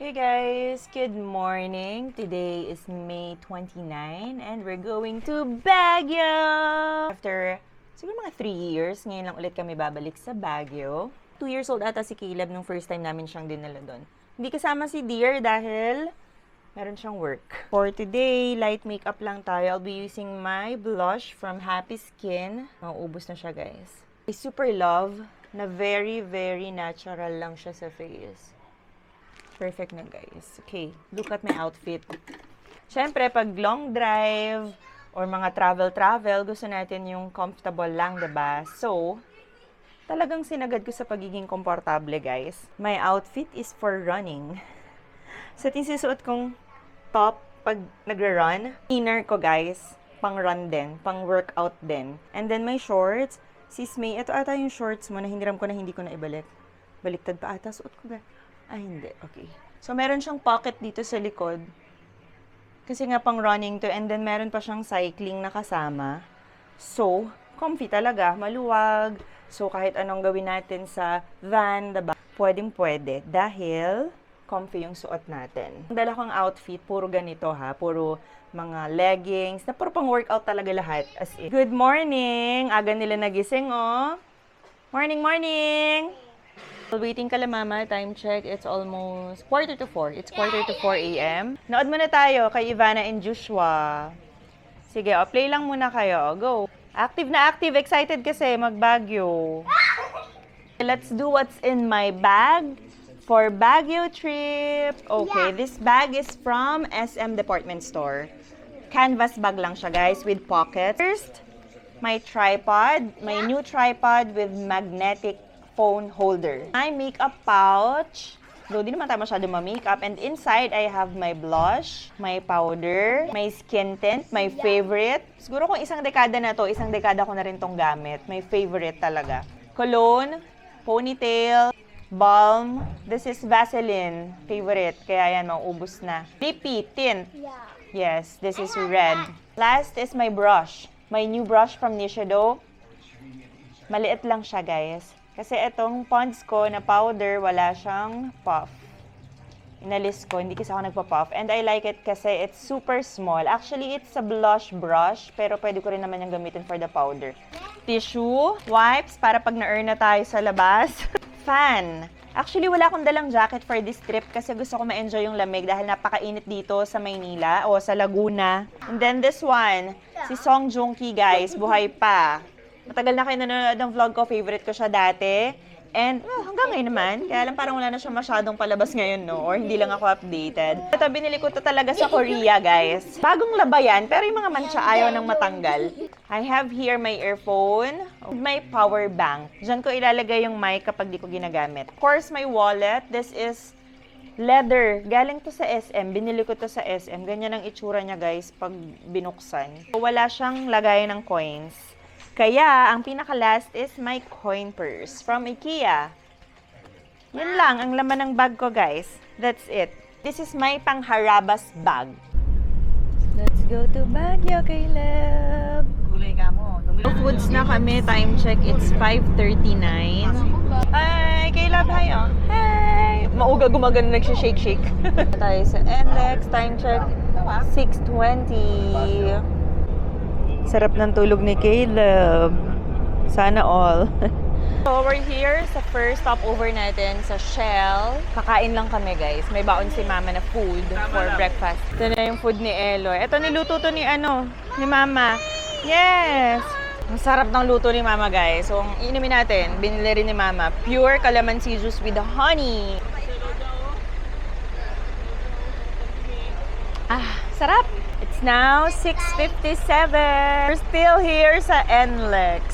Hey guys, good morning. Today is May 29 and we're going to Baguio! After siguro mga 3 years, ngayon lang ulit kami babalik sa Baguio. 2 years old ata si Caleb nung first time namin siyang dinala doon. Hindi kasama si Dear dahil meron siyang work. For today, light makeup lang tayo. I'll be using my blush from Happy Skin. Mauubos na siya guys. I super love na very natural lang siya sa face. Perfect na guys. Okay, look at my outfit. Siyempre, pag long drive or mga travel, gusto natin yung comfortable lang, diba? So, talagang sinagad ko sa pagiging komportable, guys. My outfit is for running. So, sinusuot kong top pag nagra-run. Inner ko, guys, pang run din, pang workout din. And then my shorts, sis May, ito ata yung shorts mo na hiniram ko na hindi ko na ibalik. Baliktad pa ata, suot ko ba? Ay, hindi. Okay. So, meron siyang pocket dito sa likod. Kasi nga pang running to. And then, meron pa siyang cycling na kasama. So, comfy talaga. Maluwag. So, kahit anong gawin natin sa van, diba? Pwedeng-pwede. Dahil, comfy yung suot natin. Ang dala kong outfit, puro ganito ha. Puro mga leggings. Na puro pang workout talaga lahat. As in. Good morning! Aga nila nagising, oh. Morning, morning! Waiting ka lang, Mama. Time check. It's almost 3:45. It's 3:45 a.m. Nood muna tayo kay Ivana and Joshua. Sige, play lang muna kayo. Go. Active na active. Excited kasi mag-Baguio. Let's do what's in my bag for Baguio trip. Okay, this bag is from SM Department Store. Canvas bag lang siya, guys, with pockets. First, my tripod. My new tripod with magnetic phone holder. My makeup pouch. Though di naman tayo masyado ma-makeup. And inside, I have my blush, my powder, my skin tint, my favorite. Siguro kung isang dekada na to, isang dekada ko na rin tong gamit. My favorite talaga. Cologne, ponytail, balm. This is Vaseline. Favorite. Kaya yan, mauubos na. Lippy tint. Yes, this is red. Last is my brush. My new brush from Shiseido. Maliit lang siya, guys. Kasi itong Pond's ko na powder, wala siyang puff. Inalis ko, hindi kasi ako nagpa-puff. And I like it kasi it's super small. Actually, it's a blush brush, pero pwede ko rin naman yung gamitin for the powder. Tissue, wipes, para pag na-earn na tayo sa labas. Fan. Actually, wala akong dalang jacket for this trip kasi gusto ko ma-enjoy yung lamig dahil napakainit dito sa Maynila o sa Laguna. And then this one, si Song Joong Ki, guys, buhay pa. Matagal na kayo nanonood ng vlog ko. Favorite ko siya dati. And hanggang ngayon naman. Kaya lang parang wala na siya masyadong palabas ngayon, no? Or hindi lang ako updated. Ito, binili ko to talaga sa Korea, guys. Bagong laba yan, pero yung mga mancha ayaw nang matanggal. I have here my earphone, my power bank. Diyan ko ilalagay yung mic kapag di ko ginagamit. Of course, my wallet. This is leather. Galing to sa SM. Binili ko to sa SM. Ganyan ang itsura niya, guys, pag binuksan. Wala siyang lagayan ng coins. Kaya, ang pinaka-last is my coin purse from IKEA. Yun lang, ang laman ng bag ko, guys. That's it. This is my pangharabas bag. Let's go to Baguio, Caleb. Kulay ka mo. Foods na kami. Time check, it's 5:39. Hi, Caleb. Hi, oh. Hi! Mauga gumagano nagsishake-shake. Tayo sa NLEX. Time check, 6:20. Sarap ng tulog ni Caleb. Sana all. So, we're here sa first stopover natin sa Shell. Kakain lang kami, guys. May baon si Mama na food for breakfast. Ito na yung food ni Eloy. Ito, niluto to ni Mama. Yes! Masarap ng luto ni Mama, guys. So, ang inumin natin, binili rin ni Mama, pure calamansi juice with honey. Sarap! It's now 6:57. We're still here sa NLEX.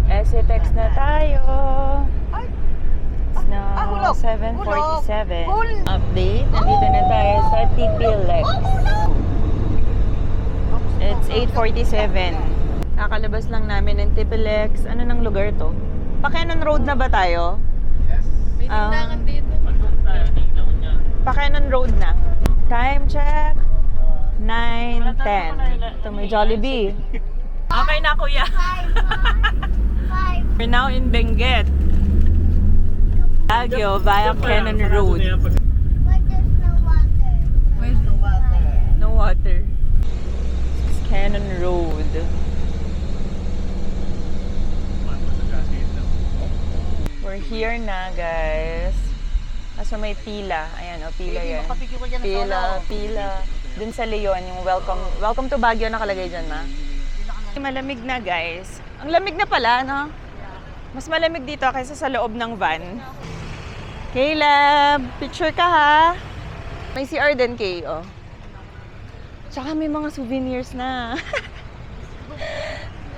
SETEX na tayo. It's now 7:47. Update. Nandito na tayo sa TPLEX. It's 8:47. Kakalabas lang namin ng TPLEX. Ano ng lugar to? Pakenon Road na ba tayo? Yes. May tindahan dito. Pakenon Road na. Time check, 9:10. Ito may Jollibee. Okay na, kuya. We're now in Benguet. Baguio via Cannon Road. Where's the water? No water. It's Cannon Road. We're here na, guys. Nasa may pila. Ayan, pila yan. Pila. Dun sa Leon, yung welcome to Baguio nakalagay dyan, ma. Malamig na, guys. Ang lamig na pala, no? Mas malamig dito kaysa sa loob ng van. Caleb, picture ka ha. May CR din, Kay, oh. Tsaka may mga souvenirs na.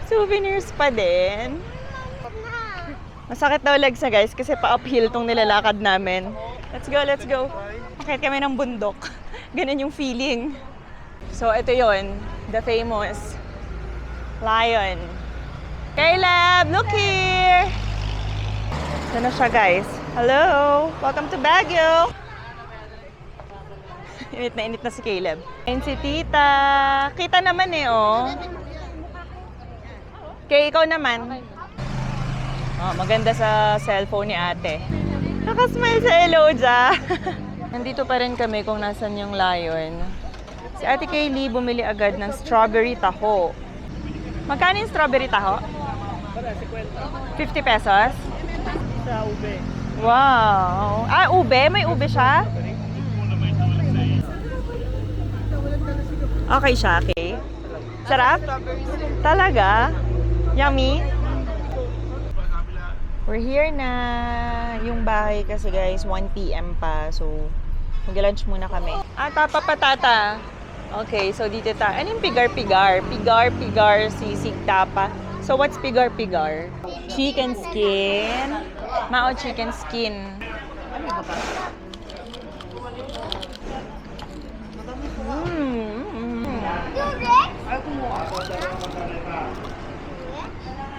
Souvenirs pa din. Masakit daw legs na, guys, kasi pa-uphill tong nilalakad namin. Let's go, let's go. Akit kami ng bundok. Ganun yung feeling. So, ito yon, the famous lion. Caleb, look here! Ito na siya, guys. Hello! Welcome to Baguio! Init na si Caleb. And si Tita. Kita naman eh, oh. Kay, ikaw naman. Oh, maganda sa cellphone ni ate. Nakasmile sa Eloja. Nandito pa rin kami kung nasan yung lion. Si Ate Kaylee bumili agad ng strawberry taho. Magkano yung strawberry taho? 50 pesos? Sa ube. Wow! Ah, ube? May ube siya? Okay siya, okay? Sarap? Talaga? Yummy? We're here na. Yung bahay kasi, guys, 1 p.m. pa. So, mag-lunch muna kami. Ah, tapa patata. Okay, so dito tayo. Ano yung pigar-pigar? Pigar-pigar, sisig tapa. So, what's pigar-pigar? Chicken skin. Mao chicken skin.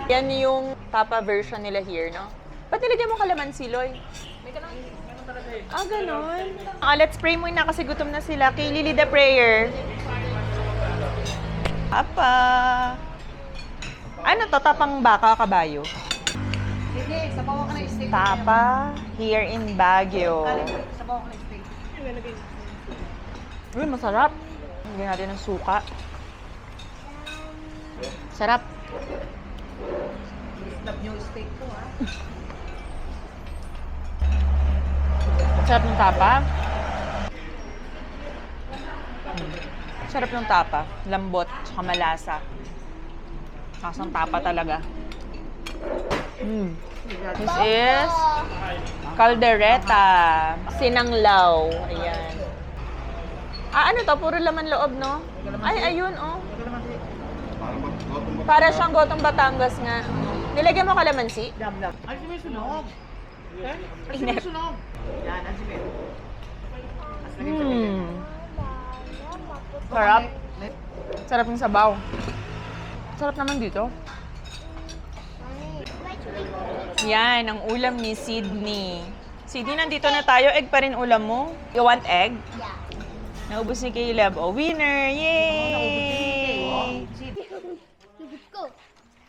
Yan yung tapa version nila here, no? Ba't nilagyan mo kalamansi, Loy? Ah, ganon. Let's pray muna kasi gutom na sila. Kay Lily the prayer. Apa. Ano to? Tapang baka, kabayo? Sige, sabaw ka na steak. Tapa here in Baguio. Sabaw ka na steak. Uy, masarap. Lagyan natin ng suka. Sarap. Love yung steak ko, ha? Sarap ng tapa. Sarap ng tapa. Lambot, tsaka malasa. Lasang tapa talaga. This is caldereta. Sinanglaw. Ayan. Ah, ano to? Puro laman loob, no? Ay, ayun, oh. Para siyang gotong Batangas nga. Nilagyan mo kalamansi? Dam-dam. Ay, si may sunog. Ay, si may sunog. Yan, ang si may. Sarap. Sarap ng sabaw. Sarap naman dito. Yan, ang ulam ni Sydney. Sydney, nandito na tayo. Egg pa rin ulam mo. You want egg? Yeah. Naubos ni Caleb. Oh, winner! Yay! Go.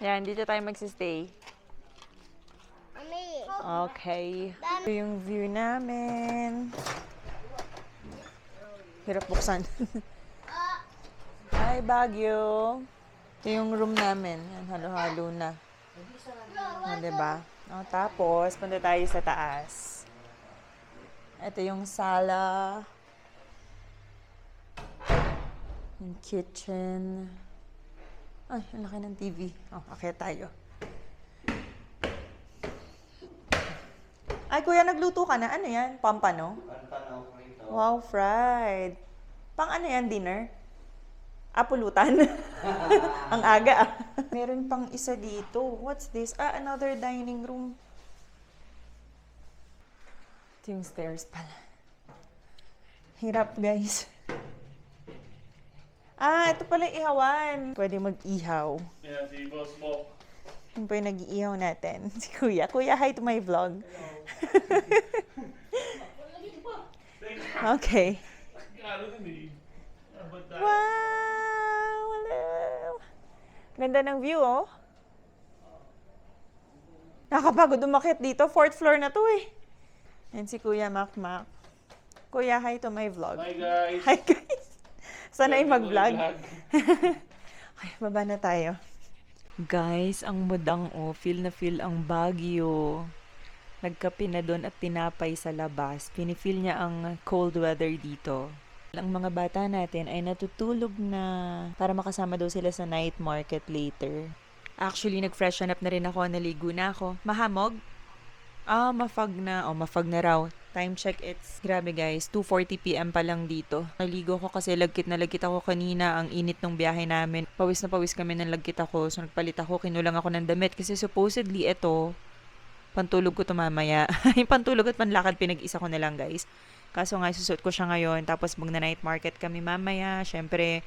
Yan, dito tayo magsistay. Mami. Okay. Ito yung view namin. Hirap buksan. Hi, Baguio. Ito yung room namin. Yan, halo-halo na. Diba? Oh, tapos, punta tayo sa taas. Ito yung sala. Yung kitchen. Ay, ang laki ng TV. Oh, okay tayo. Ay, kuya, nagluto ka na. Ano yan? Pampano? Pampano. Wow, fried. Pang ano yan, dinner? Pulutan. Ang aga. Meron pang isa dito. What's this? Ah, another dining room. Ito yung stairs pala. Hirap, guys. Ah, ito pala ihawan. Pwede mag-ihaw. Yeah, si Boss Mo. Yung pa yung nag-iihaw natin. Si Kuya. Kuya, hi to my vlog. Okay. Wow! Hello! Ganda ng view, oh. Nakakapagod umakyat dito. 4th floor na to, eh. And si Kuya Makmak. Kuya, hi to my vlog. Hi guys! Hi guys! Sana'y mag-vlog. Vlog. Ay, baba na tayo. Guys, ang mudang feel na feel ang Baguio. Nagkape na doon at tinapay sa labas. Pinifeel niya ang cold weather dito. Ang mga bata natin ay natutulog na para makasama daw sila sa night market later. Actually, nag-freshen up na rin ako. Naligo na ako. Mahamog? Mafag na. Mafag na raw. Time check, it's grabe guys, 2:40 PM pa lang dito. Naligo ko kasi lagkit na lagkit ako kanina, ang init ng biyahe namin. Pawis na pawis kami ng lagkit ako, so nagpalit ako, kinulang ako ng damit kasi supposedly ito, pantulog ko to mamaya. Yung pantulog at panlakad pinag-isa ko na lang guys. Kaso nga susuot ko siya ngayon, tapos magna night market kami mamaya. Syempre,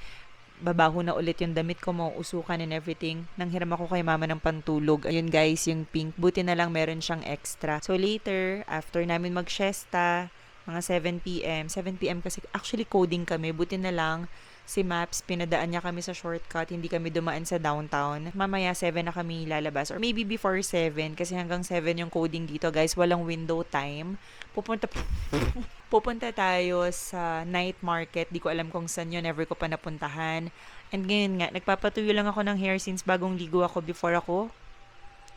babaho na ulit yung damit ko, mauusukan and everything. Nanghiram ako kay mama ng pantulog. Ayun guys, yung pink. Buti na lang meron siyang extra. So later, after namin mag-siesta, mga 7 p.m. 7 p.m. kasi actually coding kami. Buti na lang si Maps, pinadaan niya kami sa shortcut. Hindi kami dumaan sa downtown. Mamaya 7 na kami lalabas. Or maybe before 7 kasi hanggang 7 yung coding dito guys. Walang window time. Pupunta tayo sa night market. Di ko alam kung saan yun. Never ko pa napuntahan. And ngayon nga, nagpapatuyo lang ako ng hair since bagong ligo ako before ako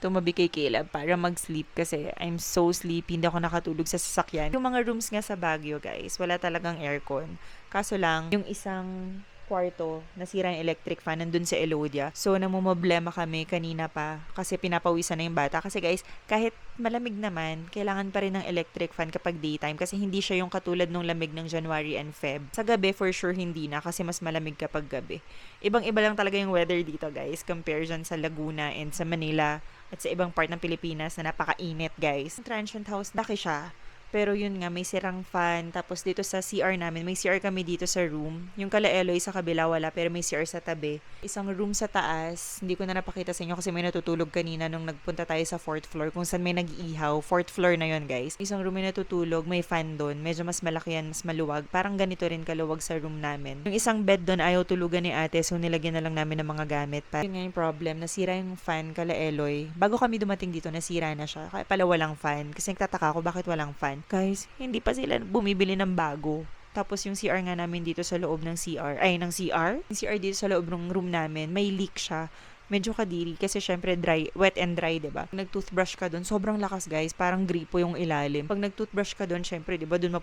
tumabi kay Caleb para mag-sleep kasi I'm so sleepy. Hindi ako nakatulog sa sasakyan. Yung mga rooms nga sa Baguio, guys, wala talagang aircon. Kaso lang, yung isang kwarto, nasira yung electric fan, nandun sa Elodia. So, namumblema kami kanina pa kasi pinapawisan na yung bata. Kasi guys, kahit malamig naman, kailangan pa rin ng electric fan kapag daytime kasi hindi siya yung katulad ng lamig ng January and Feb. Sa gabi, for sure, hindi na kasi mas malamig kapag gabi. Ibang-iba lang talaga yung weather dito, guys, compare dyan sa Laguna and sa Manila at sa ibang part ng Pilipinas na napakainit, guys. Ang transient house, laki siya. Pero yun nga, may sirang fan. Tapos dito sa CR namin, may CR kami dito sa room. Yung kala-Eloy sa kabila wala, pero may CR sa tabi. Isang room sa taas, hindi ko na napakita sa inyo kasi may natutulog kanina nung nagpunta tayo sa 4th floor. Kung saan may nag-iihaw, 4th floor na yun guys. Isang room may natutulog, may fan doon. Medyo mas malaki yan, mas maluwag. Parang ganito rin kaluwag sa room namin. Yung isang bed doon, ayaw tulugan ni ate, so nilagyan na lang namin ng mga gamit. Yun nga yung problem, nasira yung fan kala-Eloy. Bago kami dumating dito, nasira na siya. Kaya pala walang fan. Kasi nagtataka ako bakit walang fan. Guys, hindi pa sila bumibili ng bago. Tapos yung CR nga namin dito sa loob ng CR. Yung CR dito sa loob ng room namin, may leak siya. Medyo kadiri kasi syempre dry, wet and dry, 'di ba? Nag-toothbrush ka doon, sobrang lakas guys, parang gripo yung ilalim. Pag nag-toothbrush ka doon, syempre 'di ba, doon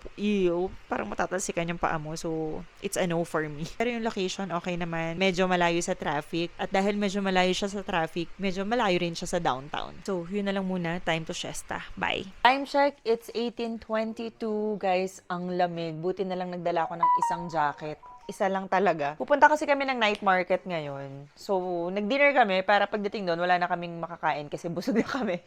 parang matatalsikan yung paa mo. So, it's a no for me. Pero yung location okay naman. Medyo malayo sa traffic at dahil medyo malayo siya sa traffic, medyo malayo rin siya sa downtown. So, yun na lang muna, time to siesta. Bye. Time check, it's 18:22, guys. Ang lamig. Buti na lang nagdala ako ng isang jacket. Isa lang talaga. Pupunta kasi kami ng night market ngayon. So, nag-dinner kami para pagdating doon, wala na kaming makakain kasi busog na kami.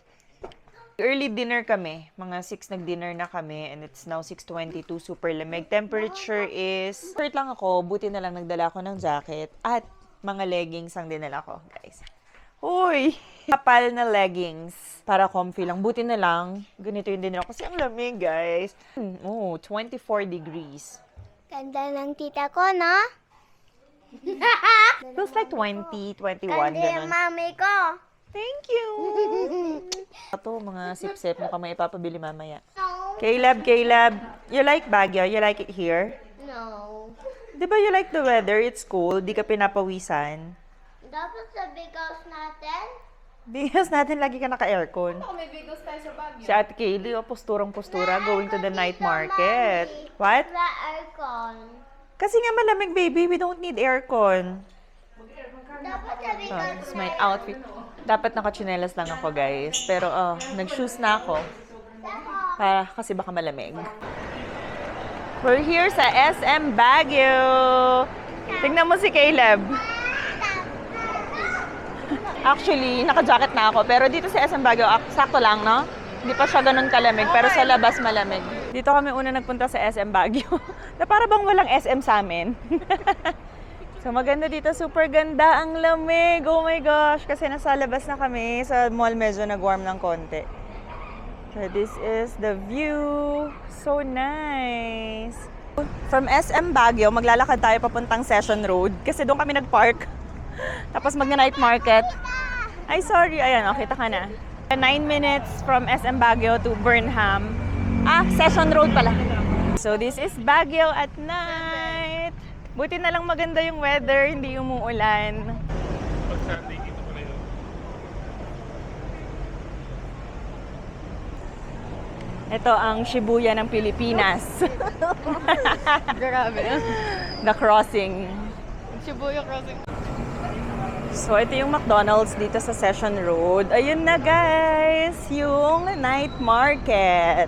Early dinner kami. Mga 6 nag-dinner na kami and it's now 6:22. Super lamig. Temperature is... Shirt lang ako. Buti na lang nagdala ako ng jacket at mga leggings ang dinala ko, guys. Uy! Kapal na leggings. Para comfy lang. Buti na lang. Ganito yung dinala ko kasi ang lamig, guys. 24 degrees. Ganda ng tita ko, no? Feels like 20, 21, Ganda ganun. yung mami ko. Thank you! Ito, mga sip-sip. Mukhang may ipapabili mamaya. Caleb, you like Baguio? You like it here? No. Di ba you like the weather? It's cool. Di ka pinapawisan. Dapat sa big house natin? Because natin lagi ka naka-aircon. May bigos tayo sa Baguio. Si Ate Kaylee, posturang-postura, going to the night market. What? Wala aircon. Kasi nga malamig, baby. We don't need aircon. Dapat sa big So, house this is my outfit. Dapat naka-chinelas lang ako, guys. Pero, nag-shoes na ako. Kasi baka malamig. We're here sa SM Baguio. Tingnan mo si Caleb. Actually, naka-jacket na ako. Pero dito sa SM Baguio, sakto lang, no? Hindi pa siya ganun kalamig. Pero sa labas, malamig. Dito kami una nagpunta sa SM Baguio. Na para bang walang SM sa amin. So, maganda dito. Super ganda. Ang lamig. Oh my gosh. Kasi nasa labas na kami. Sa mall medyo nag-warm ng konti. So, this is the view. So nice. From SM Baguio, maglalakad tayo papuntang Session Road. Kasi doon kami nag-park. Tapos mag-night market. Ay, sorry. Ayan, kita ka na. 9 minutes from SM Baguio to Burnham. Session Road pala. So this is Baguio at night. Buti na lang maganda yung weather, hindi umuulan. Pag Sunday, dito pala yun. Ito ang Shibuya ng Pilipinas. Grabe. The crossing. Shibuya Crossing. So, ito yung McDonald's dito sa Session Road. Ayun na guys, yung night market.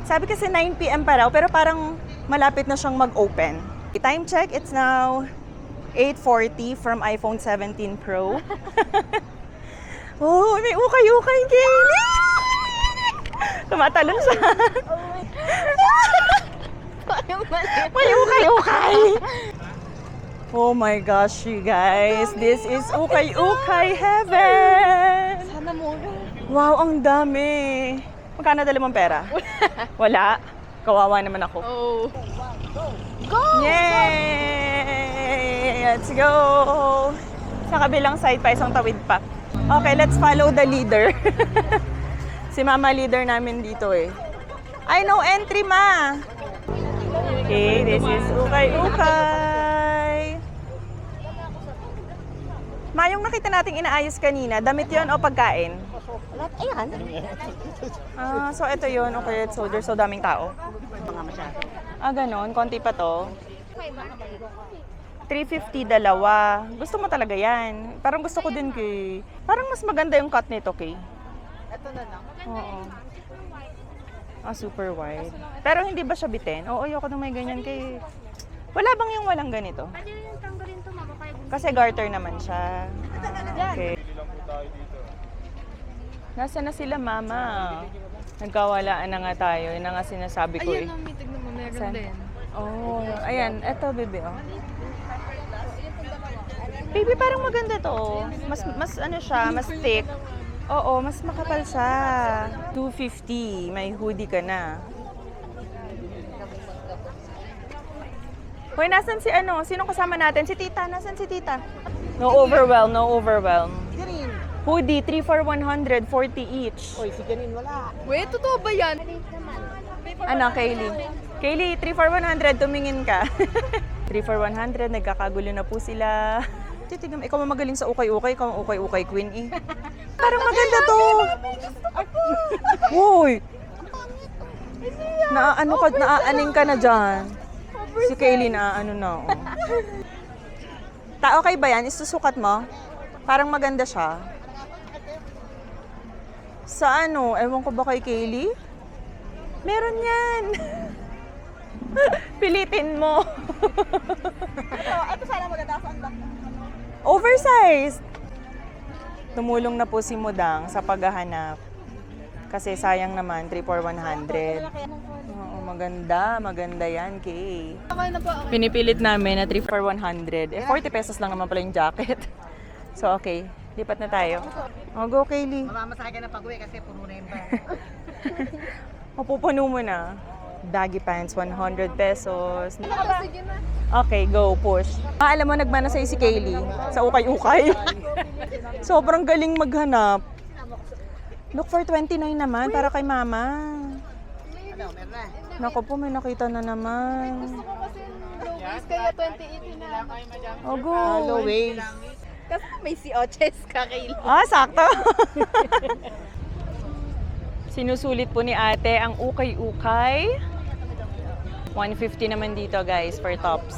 Sabi kasi 9 p.m. pa raw, pero parang malapit na siyang mag-open. Time check, it's now 8:40 from iPhone 17 Pro. Oh, may ukay-ukay, Kaylee! Tumatalon siya. May ukay-ukay! Oh my gosh, you guys. This is ukay-ukay heaven! Sana mura. Wow, ang dami. Magkano dala mong pera? Wala. Kawawa naman ako. Oh. Go! Yay! Let's go! Sa kabilang side pa, isang tawid pa. Okay, let's follow the leader. Si mama leader namin dito eh. Ay, no entry, ma! Okay, this is ukay-ukay. Ma, yung nakita nating inaayos kanina, damit yon o pagkain? Ayan. So ito yun. Okay, so there's so daming tao. Mga masyado. Ganon. Konti pa to. 350 dalawa. Gusto mo talaga yan. Parang gusto ko din kay... Parang mas maganda yung cut nito, kay. Ito na lang. Oo. Super wide. Pero hindi ba siya bitin? Oo, ayoko nung may ganyan kay... Wala bang yung walang ganito? Pwede rin tanggalin to, mama. Kaya Kasi garter naman siya. Okay. Bili lang po tayo dito. Nasaan na sila, mama? Nagkawalaan na nga tayo. Yun na nga sinasabi ko eh. Ayun ang meeting naman. Meron Saan? din. Oh, ayan. Eto, bebe, oh. Baby, parang maganda to. Mas ano siya, mas thick. Oo, mas makapal siya. 250. May hoodie ka na. Hoy, nasan si ano? Sinong kasama natin? Si tita. Nasan si tita? No overwhelm, no overwhelm. Ganin. Hoodie, 3 for 100, 40 each. Oy, si Ganin wala. Wait, totoo ba yan? Ano, Kaylee? Kaylee, 3 for 100, tumingin ka. 3 for 100, nagkakagulo na po sila. Titignan, ikaw ang magaling sa ukay-ukay, ikaw ang ukay-ukay queen eh. Parang maganda to. Hoy! Naaaning ka na dyan. Si Kaylee naaano na. Oh. Okay ba yan? Isusukat mo? Parang maganda siya. Sa ano? Ewan ko ba kay Kaylee? Meron yan. Pilitin mo. Ito sana maganda sa unlock. Oversized. Tumulong na po si Mudang sa paghahanap. Kasi sayang naman, 3 for 100. Oo, maganda. Maganda yan, Kay. Okay na po ako. Pinipilit namin na 3 for 100. 40 pesos lang naman pala yung jacket. So, okay. Lipat na tayo. Go, Kaylee. Mamamasahe ka na pag-uwi kasi puno na yung bag. Mapupuno mo na. Baggy pants, 100 pesos. Sige na. Okay, go, push. Alam mo, nagmana sa'yo si Kaylee sa ukay-ukay. Sobrang galing maghanap. Look for 29 naman, para kay mama. Ano, meron na. Naku po, may nakita na naman. Low waist kaya 28 na. Oh, go. Low waist. Kasi may si Oches kakailan. Sakto. Sinusulit po ni ate ang ukay-ukay. 150 naman dito, guys, for tops.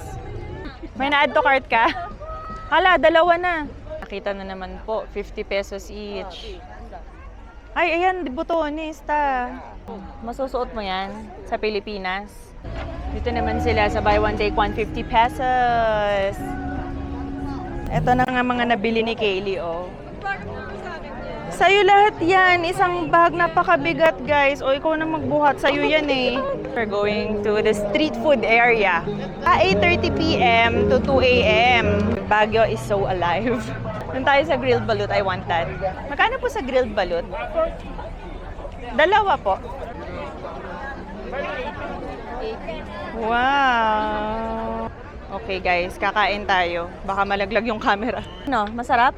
May na-add to cart ka? Hala, dalawa na. Nakita na naman po, 50 pesos each. Ay, ayan, butonista. Masusuot mo yan sa Pilipinas. Dito naman sila sa buy one take 150 pesos. Ito na nga mga nabili ni Kaylee, oh. Sa'yo lahat yan. Isang bag, napakabigat, guys. O, ikaw na magbuhat. Sa'yo yan, eh. We're going to the street food area. 8:30 p.m. to 2 a.m. Baguio is so alive. Doon tayo sa grilled balut. I want that. Magkano po sa grilled balut? Dalawa po. Wow! Okay guys, kakain tayo. Baka malaglag yung camera. Ano, masarap?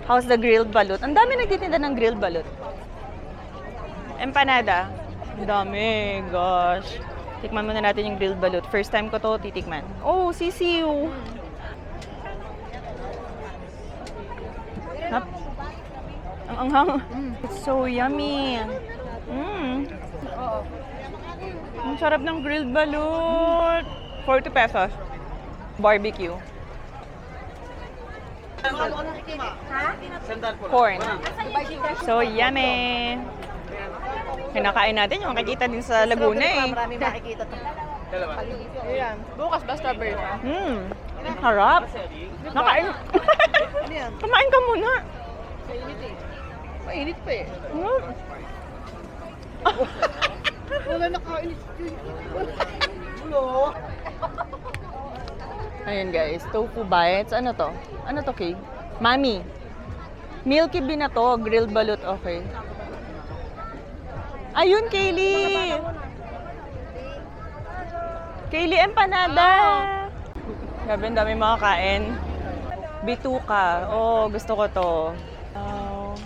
How's the grilled balut? Ang dami nagtitinda ng grilled balut. Empanada. Ang dami, gosh. Tikman muna natin yung grilled balut. First time ko to titikman. Oh, sisiw. Hap. Ang anghang. It's so yummy. Ang sarap ng grilled balut. 40 pesos. Barbecue. Corn. So yummy. Kinakain natin yung makikita din sa Laguna eh. Maraming makikita to. Ayan. Bukas ba strawberry pa? Harap. Nakain. Ano yan? Kumain ka muna. Mainit eh. Mainit pa eh. Mm. Wala nakainit. Ulo. Ayan guys, tofu bites. Ano to? Ano to, Kay? Mami. Milky bean na to, grilled balut, okay. Ayun, Kaylee! Kaylee, empanada! Grabe, ang dami makakain. Bituka. Oh, gusto ko to. Oh.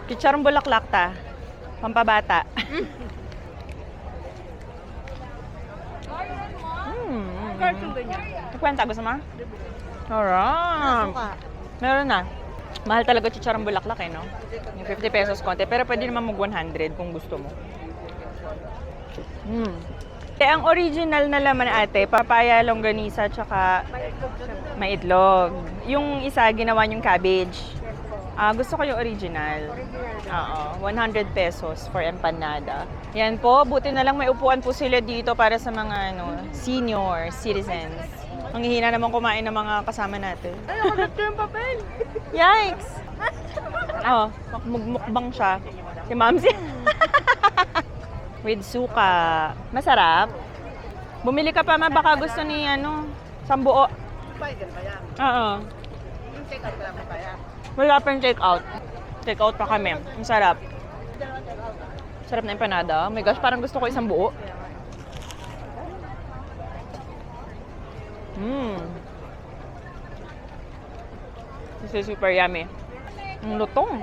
Chicharong bulaklak ta. Pampabata. Kwenta, gusto mo? Alright. Meron na. Mahal talaga chicharong bulaklak eh, no? Yung 50 pesos konti. Pero pwede naman mag 100 kung gusto mo. Eh, ang original na laman ate, papaya, longganisa, tsaka may itlog. Yung isa, ginawa yung cabbage. Gusto ko yung original. Oo, 100 pesos for empanada. Yan po, buti na lang may upuan po sila dito para sa mga senior citizens. Ang hihina naman kumain ng mga kasama natin. Ay, nakagat ko yung papel. Yikes! Oh, mukbang siya. Si Mamsi. With suka. Masarap. Bumili ka pa, ma, baka gusto ni sambuo. Bayad ba yan? Oo. Yung check out lang ba yan? Wala pa yung take out. Take out pa kami. Ang sarap. Sarap na empanada. Oh my gosh, parang gusto ko isang buo. This is super yummy. Ang lutong.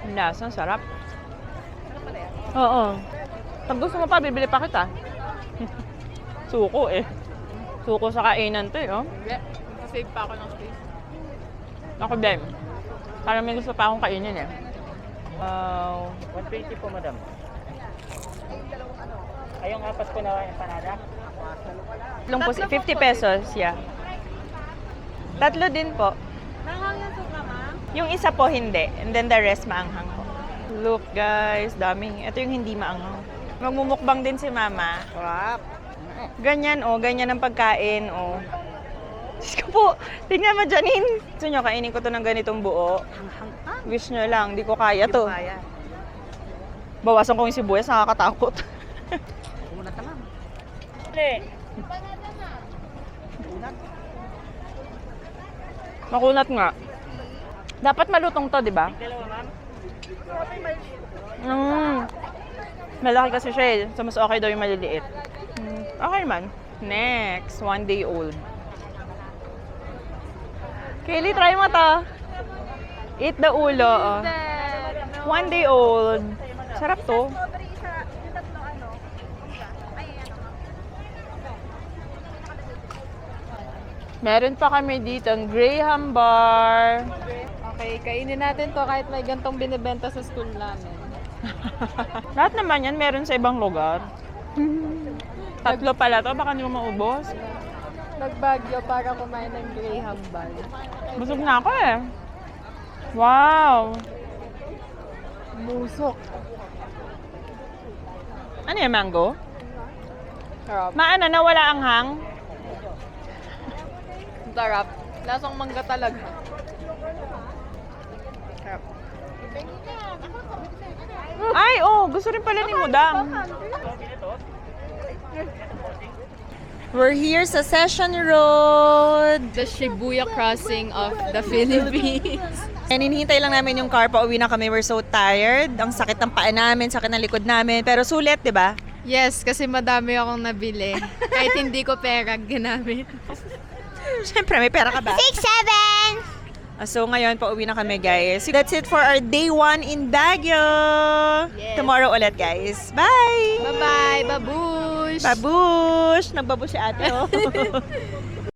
Ang lasa, ang sarap. Oo. Pag gusto mo pa, bibili pa kita. Suko eh. Suko sa kainan to eh, oh. Hindi. Save pa ako ng space. Ako din. Parang may gusto pa akong kainin eh. Wow. 120 po, madam. Ay, yung apat po na empanada? Tatlong po, 50 pesos, yeah. Tatlo din po. Nanghang yung suka, ma'am? Yung isa po hindi. And then the rest maanghang po. Look guys, dami. Ito yung hindi maanghang. Magmumukbang din si mama. Sarap. Ganyan oh, ganyan ang pagkain oh. Diyos ko po, tingnan mo Janine. Gusto nyo, kainin ko to ng ganitong buo. Wish nyo lang, di ko kaya to. Kaya. Bawasan ko yung sibuyas, nakakatakot. Unat naman. Makunat nga. Dapat malutong to, di ba? Malaki kasi siya eh. So, mas okay daw yung maliliit. Okay naman. Next, 1 day old. Kaylee, try mo to. Eat the ulo. Oh. 1 day old. Sarap to. Meron pa kami dito ang Graham Bar. Okay, kainin natin to kahit may gantong binibenta sa school namin. Lahat naman yan meron sa ibang lugar. Tatlo pala to, baka hindi mo maubos. Nagbagyo para kumain ng Graham Ball. Busog na ako eh. Wow! Musok. Ano yung mango? Sarap. Maano na wala ang hang? Sarap. Lasang mangga talaga. Sarap. Ay, oh, gusto rin pala ni Mudang. We're here sa Session Road. The Shibuya crossing of the Philippines. And hinihintay lang namin yung car, pauwi na kami. We're so tired. Ang sakit ng paa namin, sakit ng likod namin. Pero sulit, di ba? Yes, kasi madami akong nabili. Kahit hindi ko pera ginamit. Siyempre, may pera ka ba? 6, 7. So ngayon, pauwi na kami guys. That's it for our day 1 in Baguio. Yes. Tomorrow ulit guys. Bye! Bye-bye, babush! Babush! Nagbabush si ate oh.